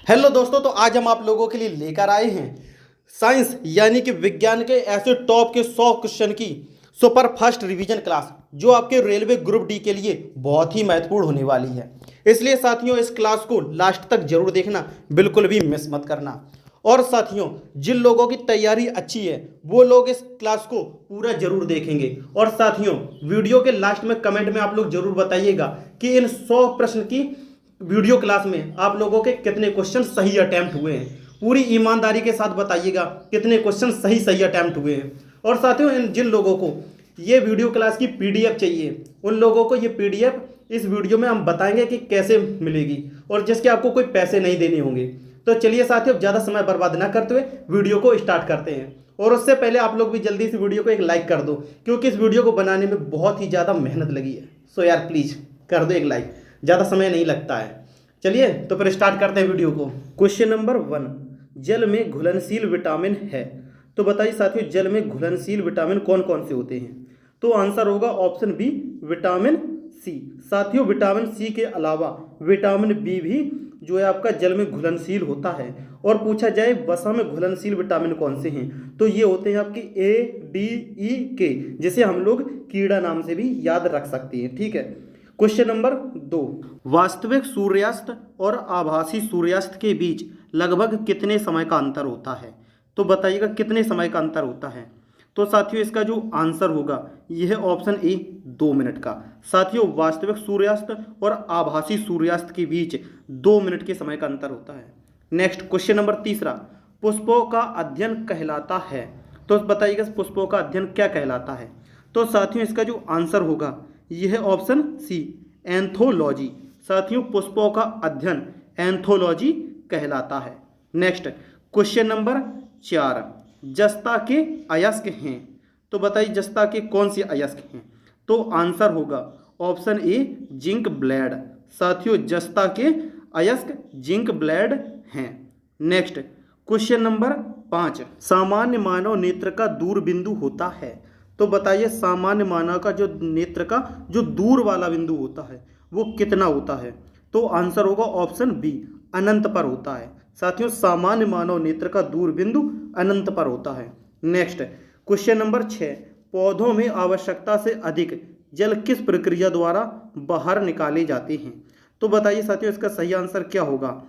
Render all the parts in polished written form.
Hello दोस्तों, तो आज हम आप लोगों के लिए लेकर आए हैं साइंस यानी कि विज्ञान के ऐसे टॉप के 100 क्वेश्चन की सुपर फास्ट रिवीजन क्लास जो आपके रेलवे ग्रुप डी के लिए बहुत ही महत्वपूर्ण होने वाली है। इसलिए साथियों, इस क्लास को लास्ट तक जरूर देखना, बिल्कुल भी मिस मत करना। और साथियों, जिन लोगों की तैयारी अच्छी है वो लोग इस क्लास को पूरा जरूर देखेंगे। और साथियों, वीडियो के लास्ट में कमेंट में आप लोग जरूर बताइएगा कि इन 100 प्रश्न की वीडियो क्लास में आप लोगों के कितने क्वेश्चन सही अटेम्प्ट हुए हैं। पूरी ईमानदारी के साथ बताइएगा कितने क्वेश्चन सही सही अटेम्प्ट हुए हैं। और साथियों, इन जिन लोगों को ये वीडियो क्लास की पीडीएफ चाहिए उन लोगों को ये पीडीएफ इस वीडियो में हम बताएंगे कि कैसे मिलेगी और जिसके आपको कोई पैसे नहीं देने होंगे। तो चलिए साथियों, ज़्यादा समय बर्बाद ना करते हुए वीडियो को स्टार्ट करते हैं। और उससे पहले आप लोग भी जल्दी से वीडियो को एक लाइक कर दो, क्योंकि इस वीडियो को बनाने में बहुत ही ज़्यादा मेहनत लगी है। सो यार प्लीज़ कर दो एक लाइक, ज़्यादा समय नहीं लगता है। चलिए तो फिर स्टार्ट करते हैं वीडियो को। क्वेश्चन नंबर 1, जल में घुलनशील विटामिन है। तो बताइए साथियों, जल में घुलनशील विटामिन कौन कौन से होते हैं। तो आंसर होगा ऑप्शन बी, विटामिन सी। साथियों, विटामिन सी के अलावा विटामिन बी भी जो है आपका जल में घुलनशील होता है। और पूछा जाए वसा में घुलनशील विटामिन कौन से हैं, तो ये होते हैं आपके ए, डी, ई, के, जिसे हम लोग कीड़ा नाम से भी याद रख सकते हैं। ठीक है। क्वेश्चन नंबर 2, वास्तविक सूर्यास्त और आभासी सूर्यास्त के बीच लगभग कितने समय का अंतर होता है। तो बताइएगा कितने समय का अंतर होता है। तो साथियों, इसका जो आंसर होगा यह है ऑप्शन ए, 2 मिनट का। साथियों, वास्तविक सूर्यास्त और आभासी सूर्यास्त के बीच 2 मिनट के समय का अंतर होता है। नेक्स्ट क्वेश्चन नंबर 3, पुष्पों का अध्ययन कहलाता है। तो बताइएगा पुष्पों का अध्ययन क्या कहलाता है। तो साथियों, इसका जो आंसर होगा यह है ऑप्शन सी, एंथोलॉजी। साथियों, पुष्पों का अध्ययन एंथोलॉजी कहलाता है। नेक्स्ट क्वेश्चन नंबर 4, जस्ता के अयस्क हैं। तो बताइए जस्ता के कौन से अयस्क हैं। तो आंसर होगा ऑप्शन ए, जिंक ब्लेड। साथियों, जस्ता के अयस्क जिंक ब्लेड हैं। नेक्स्ट क्वेश्चन नंबर 5, सामान्य मानव नेत्र का दूर बिंदु होता है। तो बताइए सामान्य मानव का जो नेत्र का जो दूर वाला बिंदु होता है वो कितना होता है। तो आंसर होगा ऑप्शन बी, अनंत पर होता है। साथियों, सामान्य मानव नेत्र का दूर बिंदु अनंत पर होता है। नेक्स्ट क्वेश्चन नंबर 6, पौधों में आवश्यकता से अधिक जल किस प्रक्रिया द्वारा बाहर निकाले जाते हैं। तो बताइए साथियों, इसका सही आंसर क्या होगा।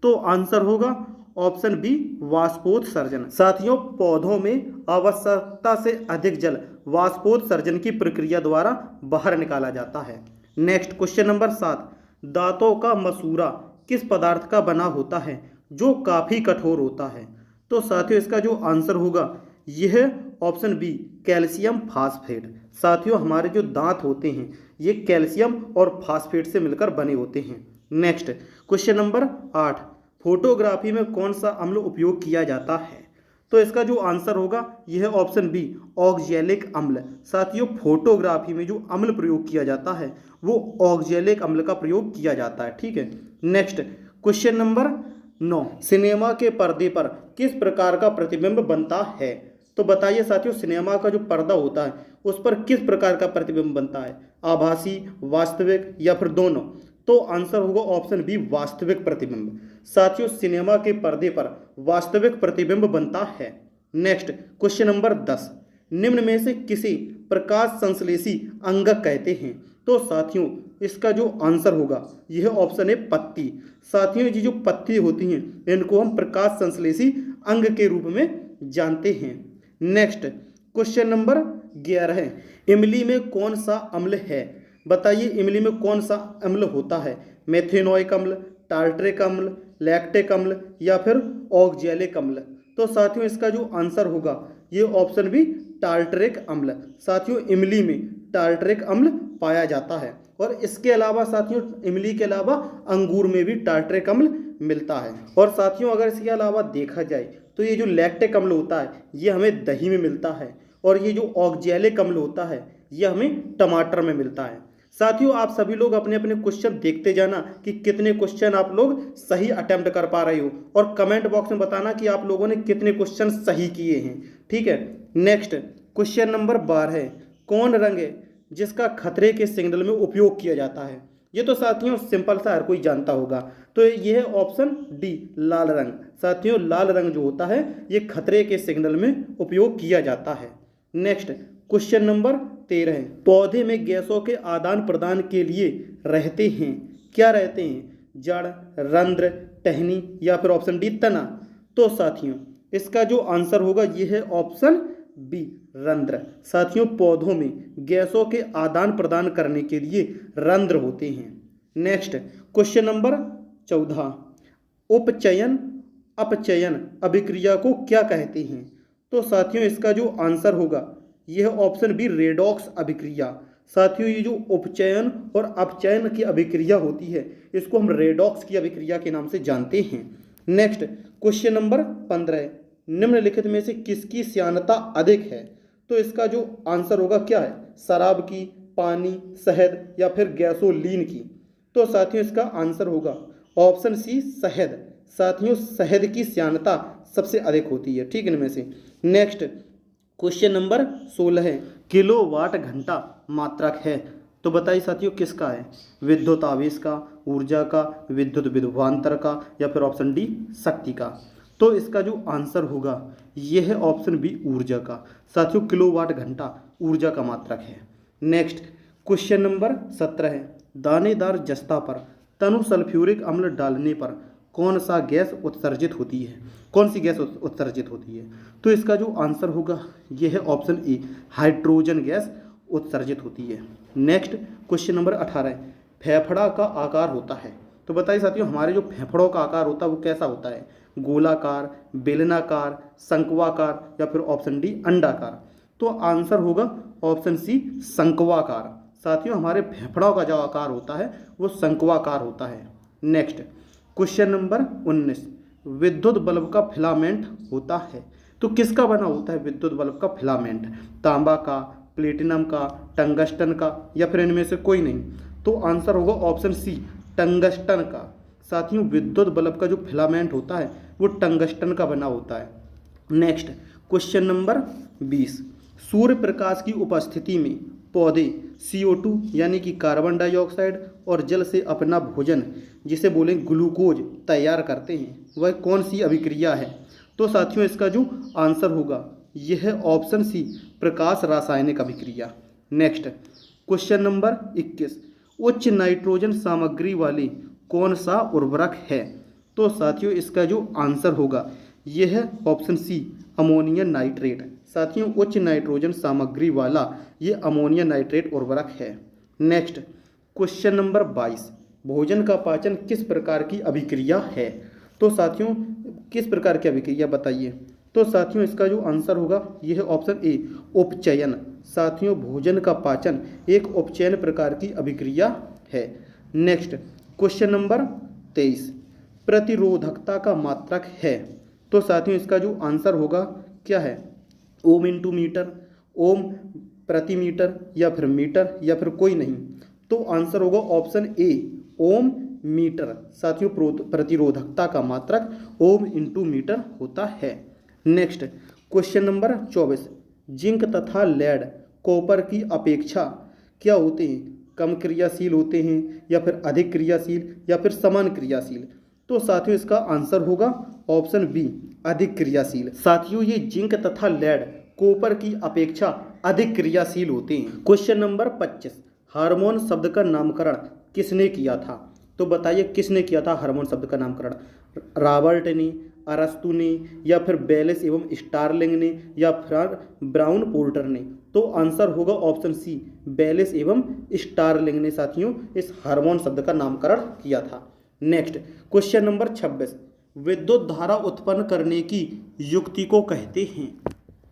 तो आंसर होगा ऑप्शन बी, वाष्पोत्सर्जन। साथियों, पौधों में आवश्यकता से अधिक जल वाष्पोत्सर्जन की प्रक्रिया द्वारा बाहर निकाला जाता है। नेक्स्ट क्वेश्चन नंबर 7, दांतों का मसूड़ा किस पदार्थ का बना होता है जो काफ़ी कठोर होता है। तो साथियों, इसका जो आंसर होगा यह ऑप्शन बी, कैल्शियम फास्फेट। साथियों, हमारे जो दांत होते हैं ये कैल्शियम और फास्फेट से मिलकर बने होते हैं। नेक्स्ट क्वेश्चन नंबर 8, फोटोग्राफी में कौन सा अम्ल उपयोग किया जाता है। तो इसका जो आंसर होगा यह है ऑप्शन बी, ऑक्जेलिक अम्ल। साथियों, फोटोग्राफी में जो अम्ल प्रयोग किया जाता है वो ऑक्जेलिक अम्ल का प्रयोग किया जाता है। ठीक है। नेक्स्ट क्वेश्चन नंबर 9, सिनेमा के पर्दे पर किस प्रकार का प्रतिबिंब बनता है। तो बताइए साथियों, सिनेमा का जो पर्दा होता है उस पर किस प्रकार का प्रतिबिंब बनता है, आभासी, वास्तविक या फिर दोनों। तो आंसर होगा ऑप्शन बी, वास्तविक प्रतिबिंब। साथियों, सिनेमा के पर्दे पर वास्तविक प्रतिबिंब बनता है। नेक्स्ट क्वेश्चन नंबर 10, निम्न में से किसी प्रकाश संश्लेषी अंगक कहते हैं। तो साथियों, इसका जो आंसर होगा यह ऑप्शन है पत्ती। साथियों, ये जो पत्ती होती हैं इनको हम प्रकाश संश्लेषी अंग के रूप में जानते हैं। नेक्स्ट क्वेश्चन नंबर 11, इमली में कौन सा अम्ल है। बताइए इमली में कौन सा अम्ल होता है, मेथेनोइक अम्ल, टार्ट्रिक अम्ल, लैक्टिक अम्ल या फिर ऑक्जेलिक अम्ल। तो साथियों, इसका जो आंसर होगा ये ऑप्शन बी, टार्ट्रिक अम्ल। साथियों, इमली में टार्ट्रिक अम्ल पाया जाता है। और इसके अलावा साथियों, इमली के अलावा अंगूर में भी टार्ट्रिक अम्ल मिलता है। और साथियों, अगर इसके अलावा देखा जाए तो ये जो लैक्टिक अम्ल होता है ये हमें दही में मिलता है। और ये जो ऑक्जेलिक अम्ल होता है ये हमें टमाटर में मिलता है। साथियों, आप सभी लोग अपने अपने क्वेश्चन देखते जाना कि कितने क्वेश्चन आप लोग सही अटेम्प्ट कर पा रहे हो, और कमेंट बॉक्स में बताना कि आप लोगों ने कितने क्वेश्चन सही किए हैं। ठीक है। नेक्स्ट क्वेश्चन नंबर 12, कौन रंग है जिसका खतरे के सिग्नल में उपयोग किया जाता है। ये तो साथियों सिंपल सा हर कोई जानता होगा। तो ये है ऑप्शन डी, लाल रंग। साथियों लाल रंग जो होता है ये खतरे के सिग्नल में उपयोग किया जाता है। नेक्स्ट क्वेश्चन नंबर 13 है, पौधे में गैसों के आदान प्रदान के लिए रहते हैं, क्या रहते हैं? जड़, रंध्र, टहनी या फिर ऑप्शन डी, तना। तो साथियों इसका जो आंसर होगा ये है ऑप्शन बी, रंध्र। साथियों पौधों में गैसों के आदान प्रदान करने के लिए रंध्र होते हैं। नेक्स्ट क्वेश्चन नंबर 14, उपचयन अपचयन अभिक्रिया को क्या कहते हैं? तो साथियों इसका जो आंसर होगा यह ऑप्शन बी, रेडॉक्स अभिक्रिया। साथियों ये जो उपचयन और अपचयन की अभिक्रिया होती है इसको हम रेडॉक्स की अभिक्रिया के नाम से जानते हैं। नेक्स्ट क्वेश्चन नंबर 15, निम्नलिखित में से किसकी श्यानता अधिक है? तो इसका जो आंसर होगा क्या है? शराब की, पानी, शहद या फिर गैसोलीन की। तो साथियों इसका आंसर होगा ऑप्शन सी, शहद। साथियों शहद की श्यानता सबसे अधिक होती है, ठीक है इनमें से। नेक्स्ट क्वेश्चन नंबर 16 है, किलोवाट घंटा मात्रक है, तो बताइए साथियों किसका है? विद्युत आवेश का, ऊर्जा का, विद्युत विभवांतर का या फिर ऑप्शन डी, शक्ति का। तो इसका जो आंसर होगा यह है ऑप्शन बी, ऊर्जा का। साथियों किलोवाट घंटा ऊर्जा का मात्रक है। नेक्स्ट क्वेश्चन नंबर 17 है, दानेदार जस्ता पर तनु सल्फ्यूरिक अम्ल डालने पर कौन सा गैस उत्सर्जित होती है? कौन सी गैस उत्सर्जित होती है? तो इसका जो आंसर होगा यह है ऑप्शन ए, हाइड्रोजन गैस उत्सर्जित होती है। नेक्स्ट क्वेश्चन नंबर 18, फेफड़ा का आकार होता है, तो बताइए साथियों हमारे जो फेफड़ों का आकार होता है वो कैसा होता है? गोलाकार, बेलनाकार, शंक्वाकार या फिर ऑप्शन डी, अंडाकार। तो आंसर होगा ऑप्शन सी, शंक्वाकार। साथियों हमारे फेफड़ों का जो आकार होता है वो शंक्वाकार होता है। नेक्स्ट क्वेश्चन नंबर 19, विद्युत बल्ब का फिलामेंट होता है, तो किसका बना होता है विद्युत बल्ब का फिलामेंट? तांबा का, प्लेटिनम का, टंगस्टन का या फिर इनमें से कोई नहीं? तो आंसर होगा ऑप्शन सी, टंगस्टन का। साथियों विद्युत बल्ब का जो फिलामेंट होता है वो टंगस्टन का बना होता है। Next question number 20, Surya Prakash की उपस्थिति में पौधे CO2 यानी कि कार्बन डाइऑक्साइड और जल से अपना भोजन जिसे बोलें ग्लूकोज तैयार करते हैं, वह कौन सी अभिक्रिया है? तो साथियों इसका जो आंसर होगा यह है ऑप्शन सी, प्रकाश रासायनिक अभिक्रिया। नेक्स्ट क्वेश्चन नंबर 21, उच्च नाइट्रोजन सामग्री वाली कौन सा उर्वरक है? तो साथियों इसका जो आंसर होगा यह है ऑप्शन सी, अमोनियम नाइट्रेट। साथियों उच्च नाइट्रोजन सामग्री वाला ये अमोनियम नाइट्रेट उर्वरक है। नेक्स्ट क्वेश्चन नंबर 22, भोजन का पाचन किस प्रकार की अभिक्रिया है? तो साथियों किस प्रकार की अभिक्रिया बताइए? तो साथियों इसका जो आंसर होगा यह है ऑप्शन ए, उपचयन। साथियों भोजन का पाचन एक उपचयन प्रकार की अभिक्रिया है। नेक्स्ट क्वेश्चन नंबर 23, प्रतिरोधकता का मात्रक है, तो साथियों इसका जो आंसर होगा क्या है? ओम इंटू मीटर, ओम प्रति मीटर या फिर मीटर या फिर कोई नहीं? तो आंसर होगा ऑप्शन ए, ओम मीटर। साथियों प्रतिरोधकता का मात्रक ओम इंटू मीटर होता है। नेक्स्ट क्वेश्चन नंबर 24, जिंक तथा लेड कॉपर की अपेक्षा क्या होते हैं? कम क्रियाशील होते हैं या फिर अधिक क्रियाशील या फिर समान क्रियाशील? तो साथियों इसका आंसर होगा ऑप्शन बी, अधिक क्रियाशील। साथियों ये जिंक तथा लेड कॉपर की अपेक्षा अधिक क्रियाशील होते हैं। क्वेश्चन नंबर 25, हार्मोन शब्द का नामकरण किसने किया था? तो बताइए किसने किया था हार्मोन शब्द का नामकरण? रॉबर्ट ने, अरस्तु ने या फिर बेलिस एवं स्टार्लिंग ने या फिर ब्राउन पोर्टर ने? तो आंसर होगा ऑप्शन सी, बेलिस एवं स्टार्लिंग ने साथियों इस हार्मोन शब्द का नामकरण किया था। नेक्स्ट क्वेश्चन नंबर 26, विद्युत धारा उत्पन्न करने की युक्ति को कहते हैं,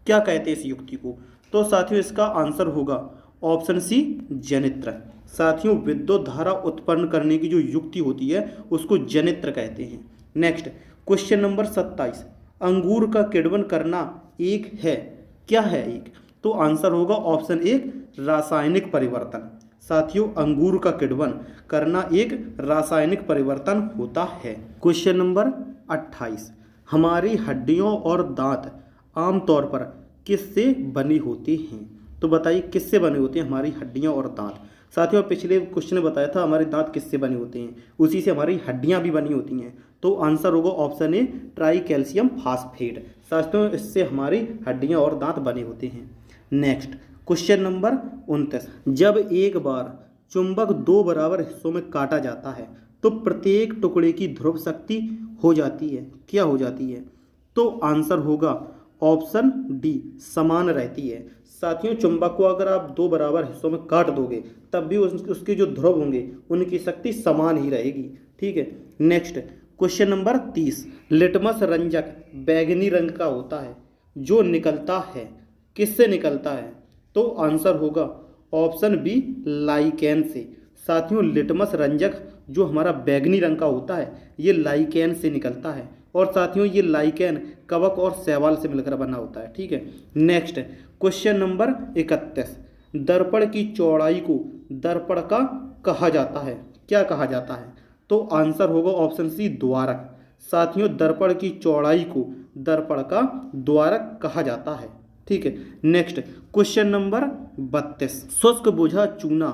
क्या कहते हैं इस युक्ति को? तो साथियों इसका आंसर होगा ऑप्शन सी, जनित्र। साथियों विद्युत धारा उत्पन्न करने की जो युक्ति होती है उसको जनित्र कहते हैं। नेक्स्ट क्वेश्चन नंबर 27, अंगूर का किण्वन करना एक है, क्या है एक? तो आंसर होगा ऑप्शन एक, रासायनिक परिवर्तन। साथियों अंगूर का किण्वन करना एक रासायनिक परिवर्तन होता है। क्वेश्चन नंबर 28, हमारी हड्डियों और दांत आमतौर पर किससे बने होते हैं? तो बताइए किससे बने होते हैं हमारी हड्डियां और दांत? साथियों पिछले क्वेश्चन में बताया था हमारे दांत किससे बने होते हैं, उसी से हमारी हड्डियां भी बनी होती हैं। तो आंसर होगा option A try calcium phosphate. साथियों इससे हमारी हड्डियां और दांत बने होते हैं। नेक्स्ट क्वेश्चन नंबर 29, जब एक बार चुंबक दो बराबर हिस्सों में काटा जाता है तो प्रत्येक टुकड़े की ध्रुव शक्ति हो जाती है, क्या हो जाती है? तो आंसर होगा ऑप्शन डी समान रहती है। साथियों चुंबक को अगर आप दो बराबर हिस्सों में काट दोगे तब भी उसके जो ध्रुव होंगे उनकी शक्ति समान ही रहेगी। ठीक है। नेक्स्ट क्वेश्चन नंबर 30, लिटमस रंजक बैंगनी रंग का होता है जो निकलता है, किससे निकलता है? तो आंसर होगा ऑप्शन बी लाइकेन से। साथियों लिटमस रंजक जो हमारा बैंगनी रंग का होता है ये लाइकेन से निकलता है, और साथियों ये लाइकेन कवक और शैवाल से मिलकर बना होता है। ठीक है। नेक्स्ट क्वेश्चन नंबर 31, दर्पण की चौड़ाई को दर्पण का कहा जाता है, क्या कहा जाता है? तो आंसर होगा ऑप्शन सी द्वारक। साथियों दर्पण की चौड़ाई को दर्पण का द्वारक कहा जाता है। ठीक है। नेक्स्ट क्वेश्चन नंबर 32, शुष्क बोझा चूना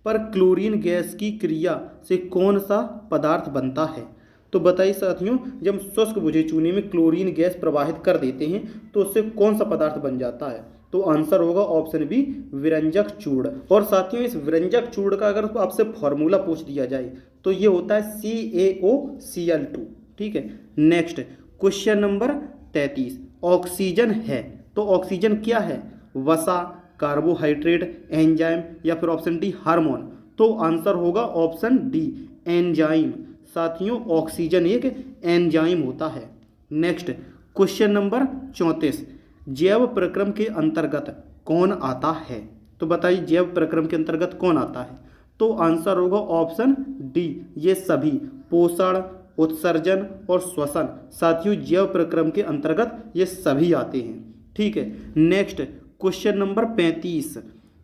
पर क्लोरीन गैस की क्रिया से कौन सा पदार्थ बनता है? तो बताइए साथियों, जब शुष्क बुझे चूने में क्लोरीन गैस प्रवाहित कर देते हैं तो उससे कौन सा पदार्थ बन जाता है? तो आंसर होगा ऑप्शन बी विरंजक चूर्ण। और साथियों इस विरंजक चूर्ण का अगर आपसे फॉर्मूला पूछ दिया जाए तो ये होता है CaOCl2। ठीक है। नेक्स्ट क्वेश्चन नंबर 33, ऑक्सीजन है तो ऑक्सीजन क्या है? वसा, कार्बोहाइड्रेट, एंजाइम या फिर ऑप्शन डी हार्मोन? तो आंसर होगा ऑप्शन डी एंजाइम। साथियों ऑक्सीजन एक एंजाइम होता है। नेक्स्ट क्वेश्चन नंबर 34, जैव प्रक्रम के अंतर्गत कौन आता है? तो बताइए जैव प्रक्रम के अंतर्गत कौन आता है? तो आंसर होगा ऑप्शन डी ये सभी, पोषण, उत्सर्जन और श्वसन। साथियों जैव प्रक्रम के अंतर्गत ये सभी आते हैं। ठीक है। Next question number 35,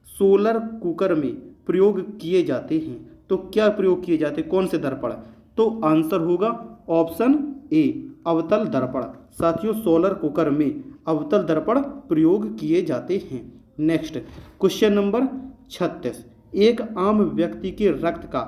solar cooker में प्रयोग किए जाते हैं तो क्या प्रयोग किए जाते हैं, कौन से दर्पण? तो आंसर होगा ऑप्शन ए अवतल दर्पण। साथियों सोलर कुकर में अवतल दर्पण प्रयोग किए जाते हैं। नेक्स्ट क्वेश्चन नंबर 36, एक आम व्यक्ति के रक्त का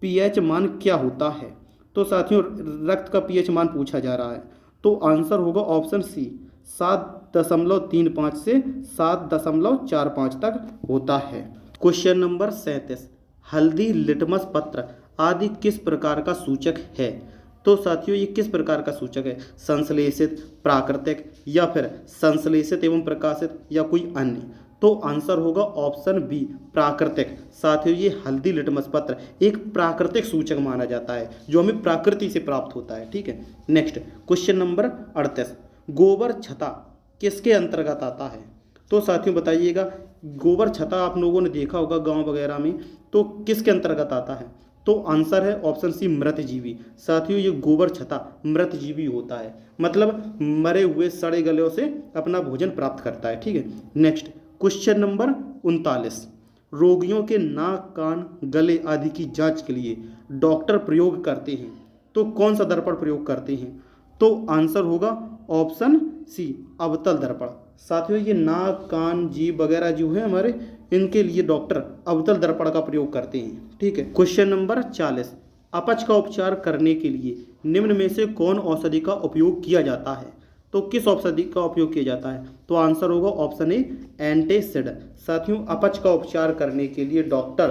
पीएच मान क्या होता है? तो साथियों रक्त का पीएच मान पूछा जा रहा है, तो आंसर होगा ऑप्शन सी 7.35 से 7.45 तक होता है। क्वेश्चन नंबर 37, हल्दी, लिटमस पत्र आदि किस प्रकार का सूचक है? तो साथियों ये किस प्रकार का सूचक है? संश्लेषित, प्राकृतिक या फिर संश्लेषित एवं प्रकाशित या कोई अन्य? तो आंसर होगा ऑप्शन बी प्राकृतिक। साथियों ये हल्दी, लिटमस पत्र एक प्राकृतिक सूचक माना जाता है जो हमें प्रकृति से प्राप्त होता है। ठीक है। नेक्स्ट क्वेश्चन नंबर 38, गोबर छत्ता किसके अंतर्गत आता है? तो साथियों बताइएगा गोबर छत्ता आप लोगों ने देखा होगा गांव वगैरह में, तो किसके अंतर्गत आता है? तो आंसर है ऑप्शन सी मृतजीवी। साथियों ये गोबर छत्ता मृतजीवी होता है, मतलब मरे हुए सड़े गलों से अपना भोजन प्राप्त करता है। ठीक है। नेक्स्ट क्वेश्चन नंबर 39, रोगियों के नाक, कान, गले आदि की जांच के लिए डॉक्टर प्रयोग करते हैं तो कौन सा दर्पण प्रयोग करते हैं? तो आंसर होगा ऑप्शन सी अवतल दर्पण। साथियों ये नाक, कान, जीभ वगैरह जो है हमारे, इनके लिए डॉक्टर अवतल दर्पण का प्रयोग करते हैं। ठीक है। क्वेश्चन नंबर 40, अपच का उपचार करने के लिए निम्न में से कौन औषधि का उपयोग किया जाता है? तो किस औषधि का उपयोग किया जाता है? तो आंसर होगा ऑप्शन ए एंटासिड। साथियों अपच का उपचार करने के लिए डॉक्टर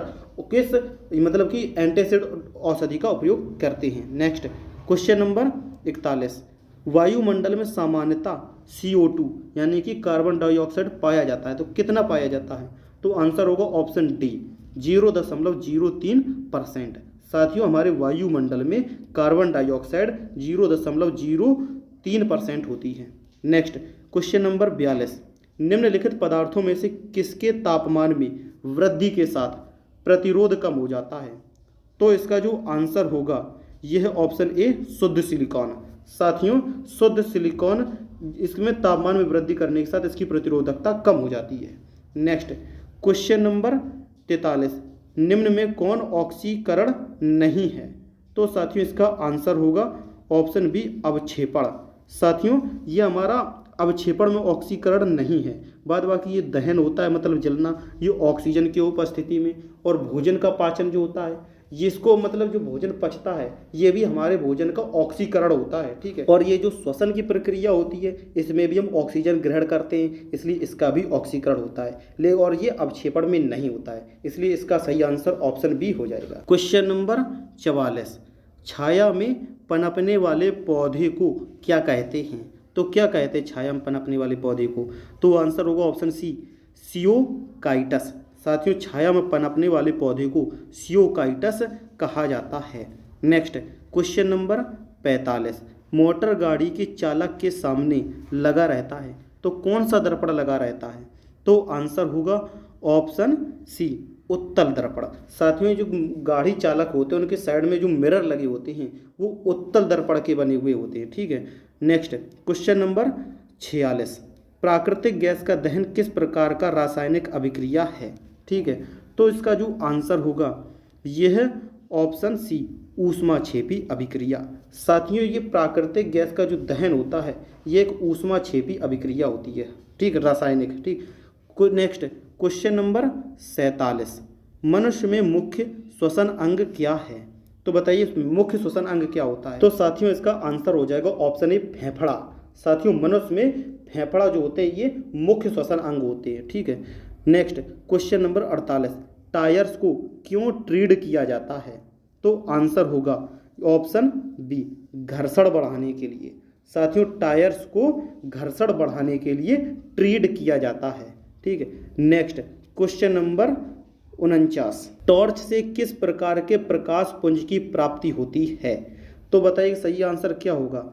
किस मतलब कि एंटासिड औषधि का उपयोग करते हैं। नेक्स्ट क्वेश्चन नंबर 41, वायुमंडल में सामान्यतः CO2 यानी कि कार्बन डाइऑक्साइड पाया जाता है तो कितना पाया जाता है? तो आंसर होगा ऑप्शन डी 0.03%। साथियों हमारे वायुमंडल में कार्बन डाइऑक्साइड 0.03% होती है। नेक्स्ट क्वेश्चन नंबर 42, निम्नलिखित पदार्थों में से किसके तापमान में वृद्धि के साथ प्रतिरोध कम हो जाता है? तो इसका जो आंसर होगा यह है ऑप्शन ए शुद्ध सिलिकॉन। साथियों शुद्ध सिलिकॉन इसमें तापमान में वृद्धि करने के साथ इसकी प्रतिरोधकता कम हो जाती है। नेक्स्ट क्वेश्चन नंबर 43, निम्न में कौन ऑक्सीकरण नहीं है? तो साथियों इसका आंसर होगा ऑप्शन बी अवक्षेपण। साथियों ये हमारा अवक्षेपण में ऑक्सीकरण नहीं है, बाद बाकी ये दहन होता है मतलब जलना, ये ऑक्सीजन की उपस्थिति में। और भोजन का पाचन जो होता है, ये इसको मतलब जो भोजन पचता है ये भी हमारे भोजन का ऑक्सीकरण होता है, ठीक है। और ये जो श्वसन की प्रक्रिया होती है इसमें भी हम ऑक्सीजन ग्रहण करते हैं, इसलिए इसका भी ऑक्सीकरण होता है। ले और ये अवक्षेपण में नहीं होता है, इसलिए इसका सही आंसर ऑप्शन बी हो जाएगा। क्वेश्चन नंबर 44, छाया में पनपने वाले पौधे को क्या कहते हैं? तो क्या कहते हैं छाया में पनपने वाले पौधे को? तो आंसर होगा ऑप्शन सी, सियोकाइटस। साथियों, छाया में पनपने वाले पौधे को सियोकाइटस कहा जाता है। नेक्स्ट क्वेश्चन नंबर 45, मोटर गाड़ी के चालक के सामने लगा रहता है तो कौन सा दर्पण लगा रहता है? तो आंसर होगा ऑप्शन सी, उत्तल दर्पण। साथियों, जो गाड़ी चालक होते हैं उनके साइड में जो मिरर लगे होते हैं वो उत्तल दर्पण के बने हुए होते हैं, ठीक है। नेक्स्ट क्वेश्चन नंबर 46, प्राकृतिक गैस का दहन किस प्रकार का रासायनिक अभिक्रिया है? ठीक है, तो इसका जो आंसर होगा यह ऑप्शन सी, ऊष्माक्षेपी अभिक्रिया। साथियों, ये प्राकृतिक गैस का जो दहन होता है ये एक ऊष्माक्षेपी अभिक्रिया होती है, ठीक, रासायनिक, ठीक। नेक्स्ट क्वेश्चन नंबर 47, मनुष्य में मुख्य श्वसन अंग क्या है? तो बताइए मुख्य श्वसन अंग क्या होता है? तो साथियों, इसका आंसर हो जाएगा ऑप्शन ए, फेफड़ा। साथियों, मनुष्य में फेफड़ा जो होते हैं ये मुख्य श्वसन अंग होते हैं, ठीक है। नेक्स्ट क्वेश्चन नंबर 48, टायर्स को क्यों ट्रीड किया जाता है? तो आंसर होगा ऑप्शन बी, घर्षण बढ़ाने के लिए। साथियों, टायर्स को घर्षण बढ़ाने के लिए ट्रीड किया जाता है, ठीक है। नेक्स्ट क्वेश्चन नंबर 49, टॉर्च से किस प्रकार के प्रकाश पुंज की प्राप्ति होती है? तो बताइए सही आंसर क्या होगा?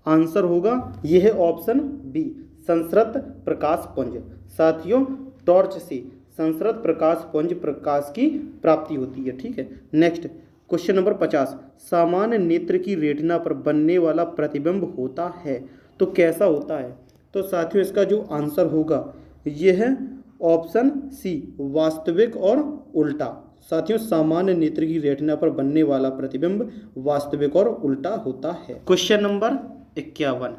आंसर होगा यह ऑप्शन बी, संसृत प्रकाश पुंज। साथियों, टॉर्च से संसृत प्रकाश पुंज प्रकाश की प्राप्ति होती है, ठीक है। नेक्स्ट क्वेश्चन नंबर 50, सामान्य नेत्र की रेटिना पर बनने वाला प्रतिबिंब होता है तो कैसा होता है? तो साथियों, इसका जो आंसर होगा यह है ऑप्शन सी, वास्तविक और उल्टा। साथियों, सामान्य नेत्र की रेटिना पर बनने वाला प्रतिबिंब वास्तविक और उल्टा होता है। क्वेश्चन नंबर 51,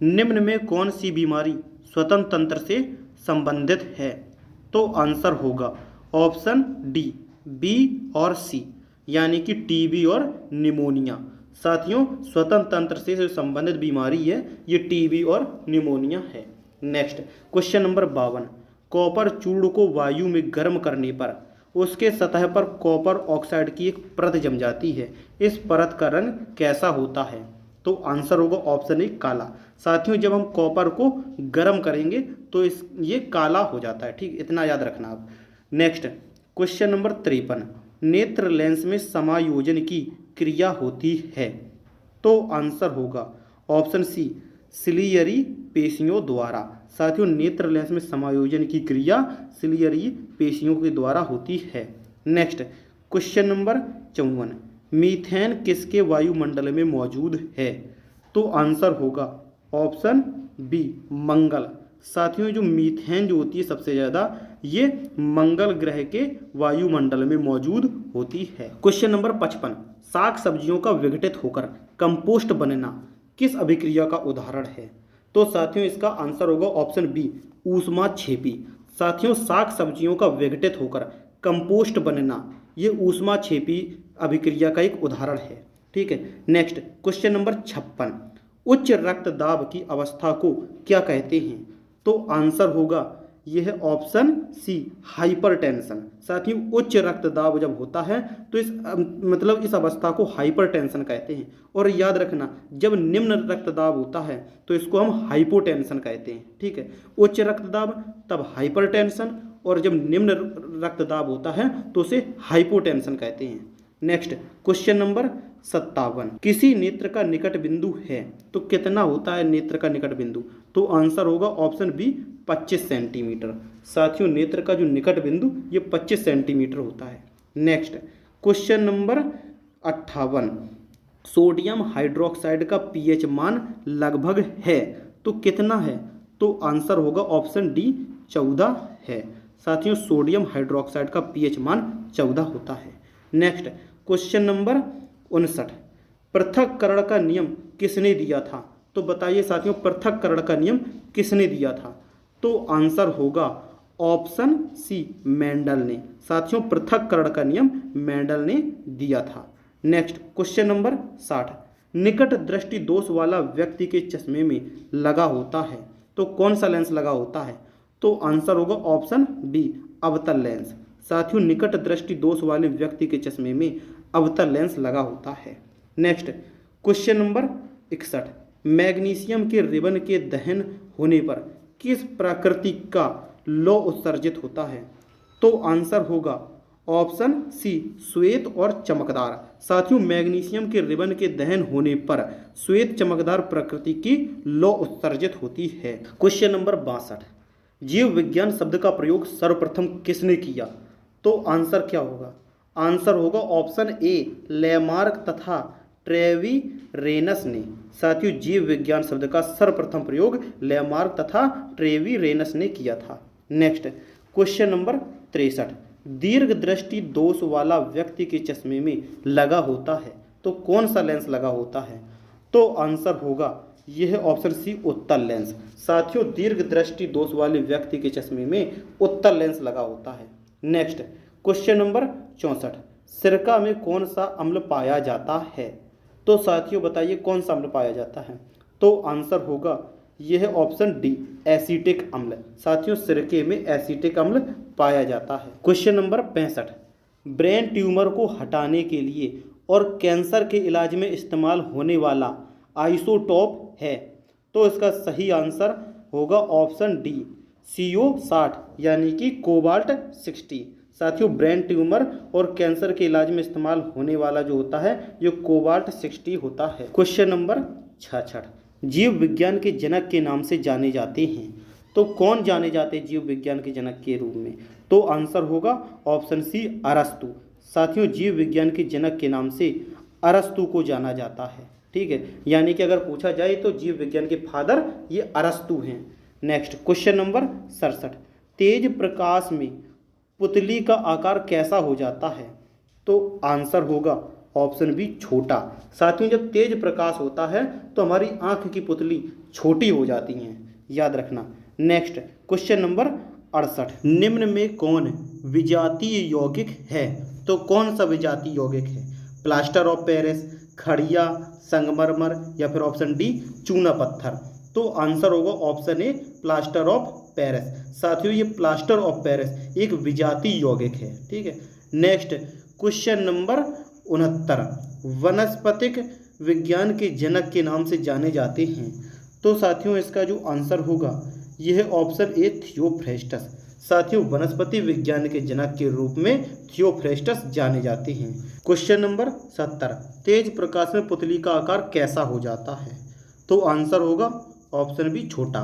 निम्न में कौन सी बीमारी स्वतंत्र तंत्र से संबंधित है? तो आंसर होगा ऑप्शन डी, बी और सी, यानी कि टीबी और निमोनिया। साथियों, स्वतंत्र तंत्र से संबंधित बीमारी है ये टीबी और निमोनिया है। नेक्स्ट क्वेश्चन नंबर 52, कॉपर चूर्ण को वायु में गर्म करने पर उसके सतह पर कॉपर ऑक्साइड की एक परत जम जाती है, इस परत का रंग कैसा होता है? तो आंसर होगा ऑप्शन ए, काला। साथियों, जब हम कॉपर को गर्म करेंगे तो ये काला हो जाता है, ठीक, इतना याद रखना आप। नेक्स्ट क्वेश्चन नंबर 53, नेत्र लेंस में समायोजन की क्रिया होती है तो आंसर होगा ऑप्शन सी, सिलियरी पेशियों द्वारा। साथियों, नेत्र लेंस में समायोजन की क्रिया सिलियरी पेशियों के द्वारा होती है। नेक्स्ट क्वेश्चन नंबर 54, मीथेन किसके वायुमंडल में मौजूद है? तो आंसर होगा ऑप्शन बी, मंगल। साथियों, जो मीथेन जो होती है सबसे ज़्यादा ये मंगल ग्रह के वायुमंडल में मौजूद होती है। क्वेश्चन नंबर 55, साग सब्जियों का विघटित होकर कंपोस्ट बनना किस अभिक्रिया का उदाहरण है? तो साथियों, इसका आंसर होगा ऑप्शन बी, ऊष्माक्षेपी। साथियों, साग सब्जियों का विघटित होकर कंपोस्ट बनना ये ऊष्माक्षेपी अभिक्रिया का एक उदाहरण है, ठीक है। नेक्स्ट क्वेश्चन नंबर 56, उच्च रक्तदाब की अवस्था को क्या कहते हैं? तो आंसर होगा यह ऑप्शन सी, हाइपरटेंशन। साथियों, उच्च रक्तदाब जब होता है तो इस अवस्था को हाइपरटेंशन कहते हैं। और याद रखना, जब निम्न रक्तदाब होता है तो इसको हम हाइपोटेंशन कहते हैं, ठीक है। उच्च रक्तदाब तब हाइपरटेंशन, और जब निम्न रक्तदाब होता है तो उसे हाइपोटेंशन कहते हैं। नेक्स्ट क्वेश्चन नंबर 57, किसी नेत्र का निकट बिंदु है तो कितना होता है नेत्र का निकट बिंदु? तो आंसर होगा ऑप्शन बी, 25 सेंटीमीटर। साथियों, नेत्र का जो निकट बिंदु ये 25 सेंटीमीटर होता है। Next question number 58, sodium hydroxide का पीएच मान लगभग है तो कितना है? तो आंसर होगा ऑप्शन डी, 14 है। साथियों, सोडियम हाइड्रोक्साइड का पीएच मान 14 होता है। नेक्स्ट क्वेश्चन नंबर 59, पृथक्करण का नियम किसने दिया था? तो बताइए साथियों पृथक्करण का नियम किसने दिया था? तो आंसर होगा ऑप्शन सी मेंडल ने। साथियों पृथक्करण का नियम मेंडल ने दिया था। नेक्स्ट क्वेश्चन नंबर 60, निकट दृष्टि दोष वाला व्यक्ति के चश्मे में लगा होता है तो कौन सा लेंस लगा होता है? तो आंसर होगा ऑप्शन बी अवतल लेंस। साथियों निकट दृष्टि दोष वाले व्यक्ति के चश्मे में अवतल लेंस लगा होता है। नेक्स्ट क्वेश्चन नंबर 61, मैग्नीशियम के रिबन के दहन होने पर किस प्रकृति का लौ उत्सर्जित होता है? तो आंसर होगा ऑप्शन सी श्वेत और चमकदार। साथियों मैग्नीशियम के रिबन के दहन होने पर श्वेत चमकदार प्रकृति की लौ उत्सर्जित होती है। क्वेश्चन नंबर 62, जीव विज्ञान शब्द का प्रयोग सर्वप्रथम किसने किया? तो आंसर क्या होगा? आंसर होगा ऑप्शन ए लेमार्क तथा ट्रेवीरेनस ने। साथियों जीव विज्ञान शब्द का सर्वप्रथम प्रयोग लेमार्क तथा ट्रेवीरेनस ने किया था। नेक्स्ट क्वेश्चन नंबर 63, दीर्घ दृष्टि दोष वाला व्यक्ति के चश्मे में लगा होता है तो कौन सा लेंस लगा होता है? तो आंसर होगा यह ऑप्शन सी उत्तल लेंस। साथियों दीर्घ दृष्टि दोष वाले व्यक्ति के चश्मे में उत्तल लेंस लगा होता है। नेक्स्ट क्वेश्चन नंबर 64, सिरका में कौन सा अम्ल पाया जाता है? तो साथियों बताइए कौन सा अम्ल पाया जाता है? तो आंसर होगा यह ऑप्शन डी एसिटिक अम्ल। साथियों सिरके में एसिटिक अम्ल पाया जाता है। क्वेश्चन नंबर 65, ब्रेन ट्यूमर को हटाने के लिए और कैंसर के इलाज में इस्तेमाल होने वाला आइसोटोप है तो इसका सही आंसर होगा ऑप्शन डी CO60 यानी कि कोबाल्ट 60। साथियों ब्रेन ट्यूमर और कैंसर के इलाज में इस्तेमाल होने वाला जो होता है ये कोबाल्ट 60 होता है। क्वेश्चन नंबर 66, जीव विज्ञान के जनक के नाम से जाने जाते हैं तो कौन जाने जाते हैं जीव विज्ञान के जनक के रूप में? तो आंसर होगा ऑप्शन सी अरस्तु। साथियों जीव विज्ञान के जनक के नाम से अरस्तु को जाना जाता है। ठीक है, यानी कि अगर पूछा जाए तो जीव विज्ञान के फादर ये अरस्तु हैं। नेक्स्ट क्वेश्चन नंबर 67, तेज प्रकाश में पुतली का आकार कैसा हो जाता है? तो आंसर होगा ऑप्शन बी छोटा। साथियों जब तेज प्रकाश होता है तो हमारी आंख की पुतली छोटी हो जाती हैं, याद रखना। नेक्स्ट क्वेश्चन नंबर 68, निम्न में कौन विजातीय यौगिक है? तो कौन सा विजातीय यौगिक है? प्लास्टर ऑफ पेरिस, खड़िया, संगमरमर या फिर ऑप्शन डी चूना पत्थर? तो आंसर होगा option A plaster of Paris. साथियों ये प्लास्टर ऑफ पेरिस एक विजातीय यौगिक है। ठीक है, नेक्स्ट क्वेश्चन नंबर 69, वनस्पतिक विज्ञान के जनक के नाम से जाने जाते हैं तो साथियों इसका जो आंसर होगा यह ऑप्शन ए थियोफ्रेस्टस। साथियों वनस्पति विज्ञान के जनक के रूप में थियोफ्रेस्टस जाने जाते हैं। क्वेश्चन नंबर 70, तेज प्रकाश में पुतली का आकार कैसा हो जाता है? तो आंसर होगा ऑप्शन बी छोटा।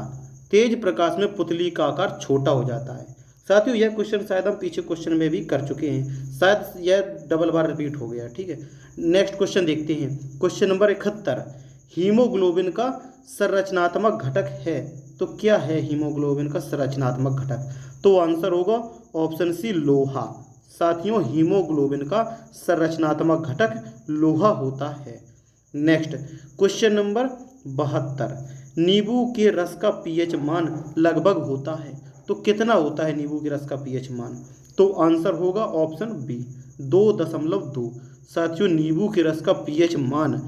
तेज प्रकाश में पुतली का आकार छोटा हो जाता है। साथियों यह क्वेश्चन शायद हम पीछे क्वेश्चन में भी कर चुके हैं, शायद यह डबल बार रिपीट हो गया। ठीक है, नेक्स्ट क्वेश्चन देखते हैं। क्वेश्चन नंबर 71, हीमोग्लोबिन का संरचनात्मक घटक है तो क्या है हीमोग्लोबिन का संरचनात्मक घटक? तो आंसर होगा ऑप्शन सी लोहा। साथियों हीमोग्लोबिन का संरचनात्मक घटक लोहा होता है। नेक्स्ट क्वेश्चन नंबर 72, नींबू के रस का पीएच मान लगभग होता है तो कितना होता है नींबू के रस का पीएच मान? तो आंसर होगा ऑप्शन बी 2.2। साथियों नींबू के रस का पीएच मान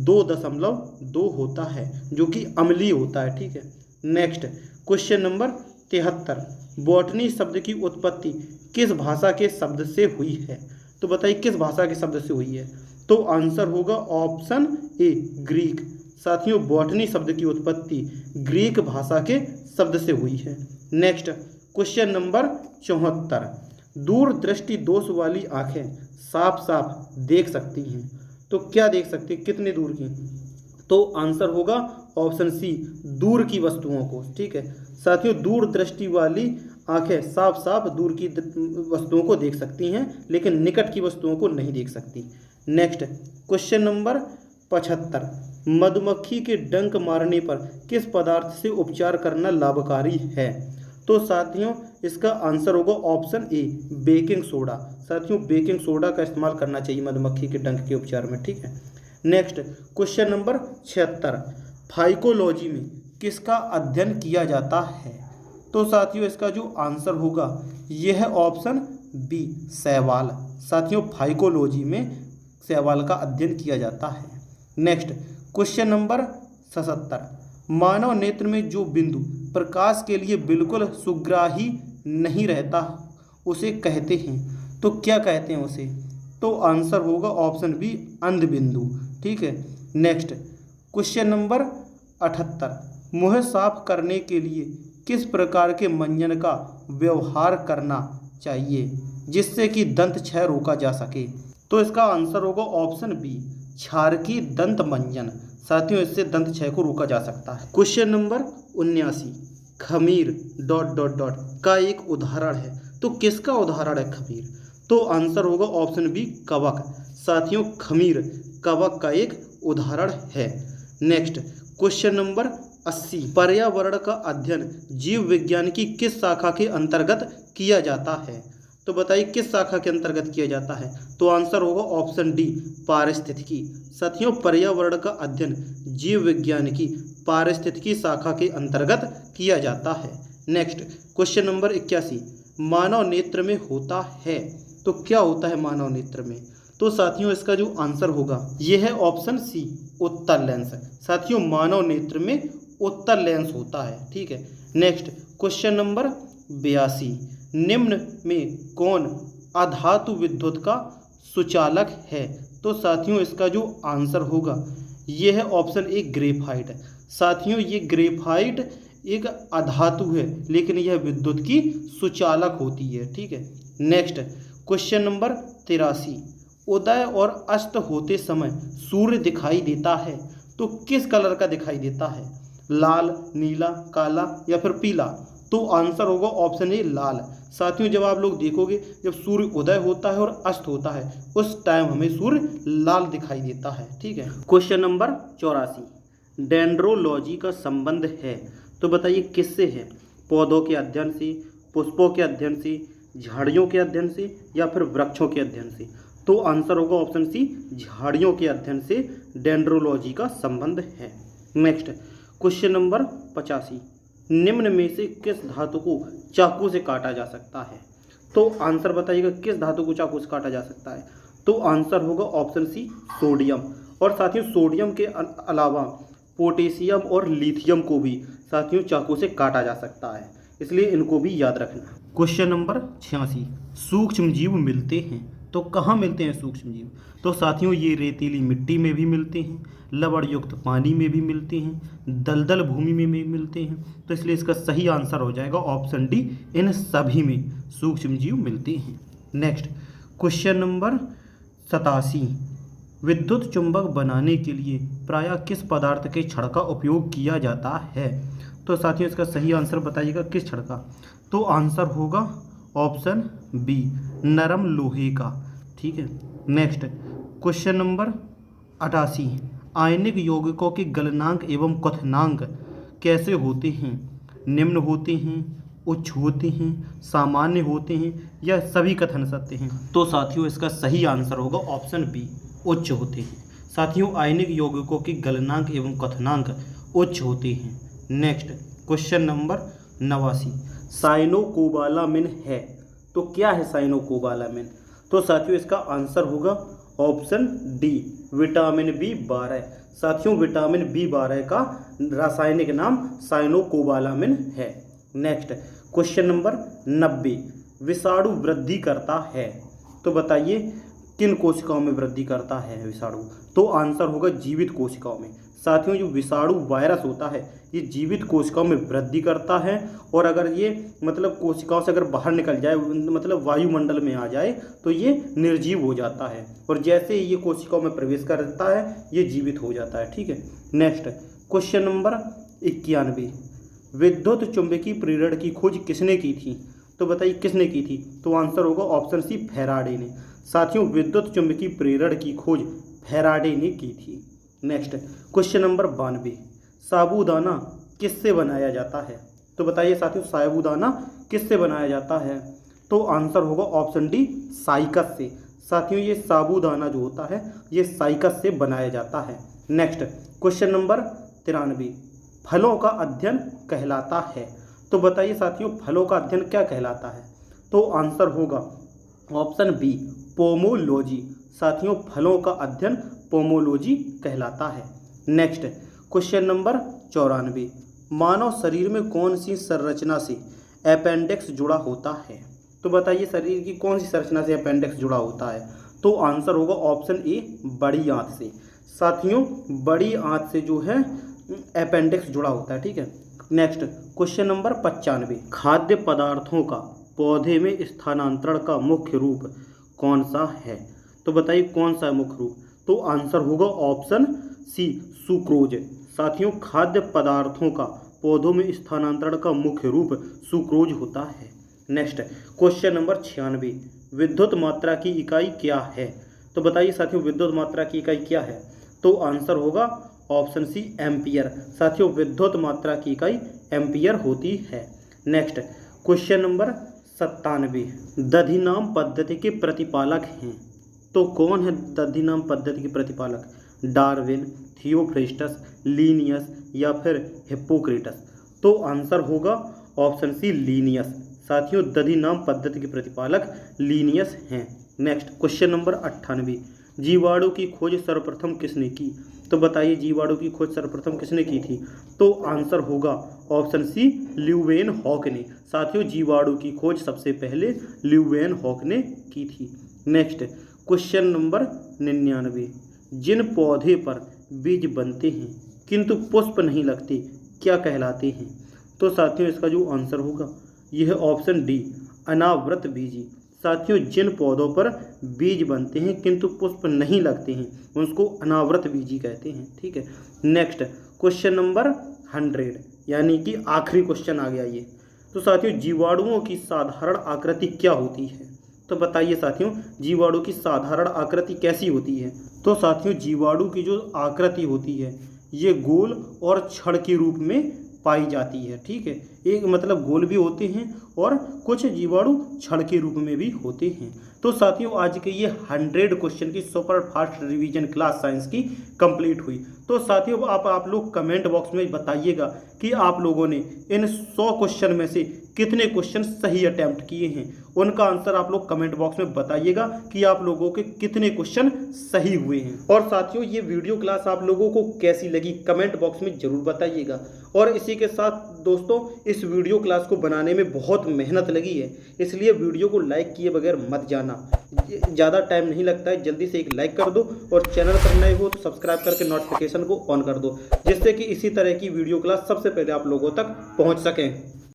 2.2 होता है जो कि अम्लीय होता है। ठीक है, नेक्स्ट क्वेश्चन नंबर 73, बॉटनी शब्द की उत्पत्ति किस भाषा के शब्द से हुई है? तो बताइए किस भाषा के शब्द से हुई है? तो आंसर होगा ऑप्शन ए ग्रीक। साथियों बॉटनी शब्द की उत्पत्ति ग्रीक भाषा के शब्द से हुई है। नेक्स्ट क्वेश्चन नंबर 74, दूरदृष्टि दोष वाली आंखें साफ साफ देख सकती हैं तो क्या देख सकती है, कितने दूर की? तो आंसर होगा ऑप्शन सी दूर की वस्तुओं को। ठीक है साथियों, दूरदृष्टि वाली आंखें साफ साफ दूर की वस्तुओं को देख सकती हैं लेकिन निकट की वस्तुओं को नहीं देख सकती। नेक्स्ट क्वेश्चन नंबर 75, मधुमक्खी के डंक मारने पर किस पदार्थ से उपचार करना लाभकारी है? तो साथियों इसका आंसर होगा ऑप्शन ए बेकिंग सोडा। साथियों बेकिंग सोडा का इस्तेमाल करना चाहिए मधुमक्खी के डंक के उपचार में। ठीक है, नेक्स्ट क्वेश्चन नंबर 76, फाइकोलॉजी में किसका अध्ययन किया जाता है? तो साथियों इसका जो आंसर होगा यह है ऑप्शन बी, शैवाल। साथियों फाइकोलॉजी में शैवाल का अध्ययन किया जाता है। नेक्स्ट क्वेश्चन नंबर 77, मानव नेत्र में जो बिंदु प्रकाश के लिए बिल्कुल सुग्राही नहीं रहता उसे कहते हैं, तो क्या कहते हैं उसे? तो आंसर होगा ऑप्शन बी, अंध बिंदु। ठीक है। नेक्स्ट क्वेश्चन नंबर 78, मुंह साफ करने के लिए किस प्रकार के मंजन का व्यवहार करना चाहिए जिससे कि दंत क्षय रोका जा सके? तो इसका आंसर होगा ऑप्शन बी, क्षारकी दंत मंजन। साथियों इससे दंत क्षय को रोका जा सकता है। क्वेश्चन नंबर 79, खमीर ... का एक उदाहरण है, तो किसका उदाहरण है खमीर? तो आंसर होगा ऑप्शन बी, कवक। साथियों खमीर कवक का एक उदाहरण है। नेक्स्ट क्वेश्चन नंबर 80, पर्यावरण का अध्ययन जीव विज्ञान की किस शाखा के अंतर्गत किया जाता है? तो बताइए किस शाखा के अंतर्गत किया जाता है? तो आंसर होगा ऑप्शन डी, पारिस्थितिकी। साथियों पर्यावरण का अध्ययन जीव विज्ञान की पारिस्थितिकी शाखा के अंतर्गत किया जाता है। नेक्स्ट क्वेश्चन नंबर 81, मानव नेत्र में होता है, तो क्या होता है मानव नेत्र में? तो साथियों इसका जो आंसर होगा यह है ऑप्शन सी, उत्तल लेंस। साथियों मानव नेत्र में उत्तल लेंस होता है। ठीक है। नेक्स्ट क्वेश्चन नंबर 82, निम्न में कौन अधातु विद्युत का सुचालक है? तो साथियों इसका जो आंसर होगा यह है ऑप्शन ए, ग्रेफाइट। साथियों ये ग्रेफाइट एक अधातु है लेकिन यह विद्युत की सुचालक होती है। ठीक है। नेक्स्ट क्वेश्चन नंबर 83, उदय और अस्त होते समय सूर्य दिखाई देता है, तो किस कलर का दिखाई देता है? लाल, नीला, काला या फिर पीला? तो आंसर होगा ऑप्शन ए, लाल। साथियों जब आप लोग देखोगे जब सूर्य उदय होता है और अस्त होता है उस टाइम हमें सूर्य लाल दिखाई देता है। ठीक है। क्वेश्चन नंबर 84, डेंड्रोलॉजी का संबंध है, तो बताइए किससे है? पौधों के अध्ययन से, पुष्पों के अध्ययन से, झाड़ियों के अध्ययन से या फिर वृक्षों के अध्ययन से? तो आंसर होगा ऑप्शन सी, झाड़ियों के अध्ययन से डेंड्रोलॉजी का संबंध है। नेक्स्ट क्वेश्चन नंबर 85, निम्न में से किस धातु को चाकू से काटा जा सकता है? तो आंसर बताइएगा किस धातु को चाकू से काटा जा सकता है? तो आंसर होगा ऑप्शन सी, सोडियम। और साथियों सोडियम के अलावा पोटेशियम और लिथियम को भी साथियों चाकू से काटा जा सकता है, इसलिए इनको भी याद रखना। क्वेश्चन नंबर 86, सूक्ष्म जीव मिलते हैं, तो कहाँ मिलते हैं सूक्ष्म जीव? तो साथियों ये रेतीली मिट्टी में भी मिलते हैं, लवण युक्त पानी में भी मिलते हैं, दलदल भूमि में भी मिलते हैं, तो इसलिए इसका सही आंसर हो जाएगा ऑप्शन डी, इन सभी में सूक्ष्म जीव मिलते हैं। नेक्स्ट क्वेश्चन नंबर 87, विद्युत चुंबक बनाने के लिए प्रायः किस पदार्थ के छड़ का उपयोग किया जाता है? तो साथियों इसका सही आंसर बताइएगा किस छड़ का? तो आंसर होगा ऑप्शन बी, नरम लोहे का। ठीक है। नेक्स्ट क्वेश्चन नंबर 88, आयनिक यौगिकों के गलनांक एवं क्वथनांक कैसे होते हैं? निम्न होते हैं, उच्च होते हैं, सामान्य होते हैं या सभी कथन सत्य हैं? तो साथियों इसका सही आंसर होगा ऑप्शन बी, उच्च होते हैं। साथियों आयनिक यौगिकों के गलनांक एवं क्वथनांक उच्च होते हैं। नेक्स्ट क्वेश्चन नंबर 89, साइनोकोबालामिन है, तो क्या है साइनोकोबालामिन? तो साथियों इसका आंसर होगा ऑप्शन डी, विटामिन B12। साथियों विटामिन B12 का रासायनिक नाम साइनोकोबालामिन है। नेक्स्ट क्वेश्चन नंबर 90, विषाणु वृद्धि करता है, तो बताइए किन कोशिकाओं में वृद्धि करता है विषाणु? तो आंसर होगा जीवित कोशिकाओं में। साथियों जो विषाणु वायरस होता है ये जीवित कोशिकाओं में वृद्धि करता है, और अगर ये मतलब कोशिकाओं से अगर बाहर निकल जाए मतलब वायुमंडल में आ जाए तो ये निर्जीव हो जाता है, और जैसे ही ये कोशिकाओं में प्रवेश करता है ये जीवित हो जाता है। ठीक है। नेक्स्ट क्वेश्चन नंबर 91, विद्युत चुंबकीय प्रेरण की खोज किसने की थी? तो बताइए किसने की थी? तो आंसर होगा ऑप्शन सी, फैराडे ने। साथियों विद्युत चुंबकीय प्रेरण की खोज फैराडे ने की थी। नेक्स्ट क्वेश्चन नंबर 92, साबूदाना किससे बनाया जाता है? तो बताइए साथियों साबूदाना किससे बनाया जाता है? तो आंसर होगा ऑप्शन डी, साइकस से। साथियों ये साबूदाना जो होता है ये साइकस से बनाया जाता है। नेक्स्ट क्वेश्चन नंबर 93 फलों का अध्ययन कहलाता है। तो बताइए साथियों फलों का अध्ययन क्या कहलाता है? तो आंसर होगा ऑप्शन बी पोमोलॉजी। साथियों फलों का अध्ययन पोमोलॉजी कहलाता है। नेक्स्ट क्वेश्चन नंबर 94 मानव शरीर में कौन सी संरचना से अपेंडिक्स जुड़ा होता है? तो बताइए शरीर की कौन सी संरचना से अपेंडिक्स जुड़ा होता है? तो आंसर होगा ऑप्शन ए बड़ी आंत से। साथियों बड़ी आंत से जो है अपेंडिक्स जुड़ा होता है। ठीक है। नेक्स्ट क्वेश्चन नंबर 95 खाद्य पदार्थों का पौधे में स्थानांतरण का मुख्य रूप कौन सा है? तो बताइए कौन सा मुख्य रूप? तो आंसर होगा ऑप्शन सी सुक्रोज। साथियों खाद्य पदार्थों का पौधों में स्थानांतरण का मुख्य रूप सुक्रोज होता है। नेक्स्ट क्वेश्चन नंबर 96 विद्युत मात्रा की इकाई क्या है? तो बताइए साथियों विद्युत मात्रा की इकाई क्या है? तो आंसर होगा ऑप्शन सी एम्पियर। साथियों विद्युत मात्रा की इकाई एम्पियर होती है। नेक्स्ट क्वेश्चन नंबर 97 दधिनाम पद्धति के प्रतिपालक हैं। तो कौन है दधिनाम पद्धति के प्रतिपालक? डार्विन, थियोफ्रास्टस, लिनियस या फिर हिप्पोक्रेटस? तो आंसर होगा ऑप्शन सी लिनियस। साथियों दधिनाम पद्धति के प्रतिपालक लिनियस हैं। नेक्स्ट क्वेश्चन नंबर 98 जीवाणु की खोज सर्वप्रथम किसने की? तो बताइए जीवाणु की खोज सर्वप्रथम किसने की थी? तो आंसर होगा ऑप्शन सी ल्यूवेनहॉक ने। साथियों जीवाणु की खोज सबसे पहले ल्यूवेनहॉक ने की थी। नेक्स्ट क्वेश्चन नंबर 99 जिन पौधे पर बीज बनते हैं किंतु पुष्प नहीं लगते क्या कहलाते हैं? तो साथियों इसका जो आंसर होगा यह ऑप्शन डी अनावृत बीजी। साथियों जिन पौधों पर बीज बनते हैं किंतु पुष्प नहीं लगते हैं उसको अनावृत बीजी कहते हैं। ठीक है। नेक्स्ट क्वेश्चन नंबर 100 यानी कि आखिरी क्वेश्चन आ गया ये। तो साथियों जीवाणुओं की साधारण आकृति क्या होती है? तो बताइए साथियों जीवाणु की साधारण आकृति कैसी होती है? तो साथियों जीवाणु की जो आकृति होती है ये गोल और छड़ के रूप में पाई जाती है। ठीक है। एक मतलब गोल भी होते हैं और कुछ जीवाणु छड़ के रूप में भी होते हैं। तो साथियों आज के ये 100 क्वेश्चन की super fast revision class science की कंप्लीट हुई। तो साथियों आप लोग कमेंट बॉक्स में बताइएगा कि आप लोगों ने इन 100 क्वेश्चन में से कितने क्वेश्चन सही अटैम्प्ट किए हैं। उनका आंसर आप लोग कमेंट बॉक्स में बताइएगा कि आप लोगों के कितने क्वेश्चन सही हुए हैं। और साथियों ये वीडियो क्लास आप लोगों को कैसी लगी कमेंट बॉक्स में ज़रूर बताइएगा। और इसी के साथ दोस्तों इस वीडियो क्लास को बनाने में बहुत मेहनत लगी है, इसलिए वीडियो को लाइक किए बगैर मत जाना। ज़्यादा टाइम नहीं लगता है, जल्दी से एक लाइक कर दो और चैनल पर नए हो तो सब्सक्राइब करके नोटिफिकेशन को ऑन कर दो, जिससे कि इसी तरह की वीडियो क्लास सबसे पहले आप लोगों तक पहुंच सकें।